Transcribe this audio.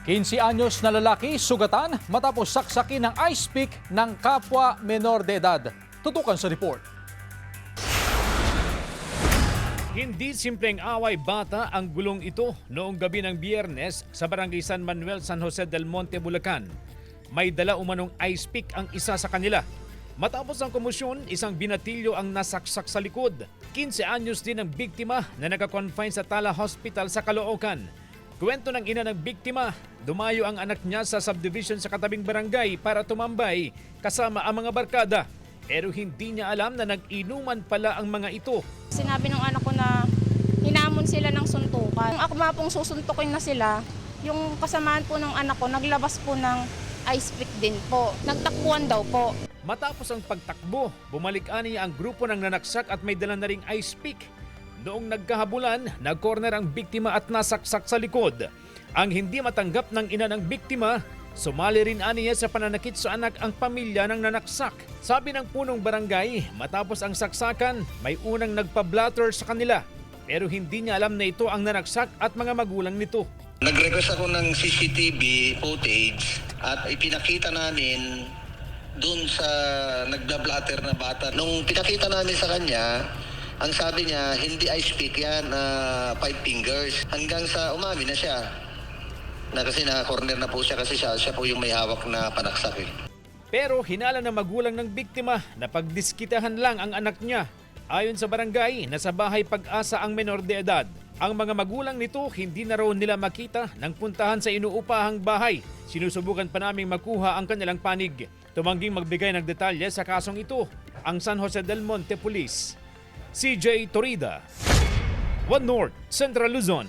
15 anyos na lalaki sugatan matapos saksakin ng ice pick ng kapwa menor de edad. Tutukan sa report. Hindi simpleng away bata ang gulong ito noong gabi ng Biyernes sa Barangay San Manuel, San Jose del Monte, Bulacan. May dala umanong ice pick ang isa sa kanila. Matapos ang komosyon, isang binatilyo ang nasaksak sa likod. 15 anyos din ang biktima na nakakonfine sa Tala Hospital sa Caloocan. Kwento ng ina ng biktima, dumayo ang anak niya sa subdivision sa katabing barangay para tumambay kasama ang mga barkada. Pero hindi niya alam na nag-inuman pala ang mga ito. Sinabi ng anak ko na hinamon sila ng suntukan. Kung ako pong susuntukin na sila, yung kasamaan po ng anak ko naglabas po ng ice pick din po. Nagtakbuhan daw po. Matapos ang pagtakbo, bumalik niya ang grupo ng nanaksak at may dala na ring ice pick. Noong nagkahabulan, nag-corner ang biktima at nasaksak sa likod. Ang hindi matanggap ng ina ng biktima, sumali rin niya sa pananakit sa anak ang pamilya ng nanaksak. Sabi ng punong barangay, matapos ang saksakan, may unang nagpa-blatter sa kanila. Pero hindi niya alam na ito ang nanaksak at mga magulang nito. Nag-request ako ng CCTV footage at ipinakita namin dun sa nagda-blatter na bata. Nung pinakita namin sa kanya, ang sabi niya, hindi ice pick yan, 5 fingers. Hanggang sa umamin na siya. Kasi na-corner na po siya kasi siya po yung may hawak na panaksak eh. Pero hinala ng magulang ng biktima na pagdiskitahan lang ang anak niya. Ayon sa barangay, nasa bahay Pag-asa ang menor de edad. Ang mga magulang nito hindi na raw nila makita nang puntahan sa inuupahang bahay. Sinusubukan pa naming makuha ang kanilang panig. Tumangging magbigay ng detalye sa kasong ito ang San Jose del Monte Police. CJ Torida, One North, Central Luzon.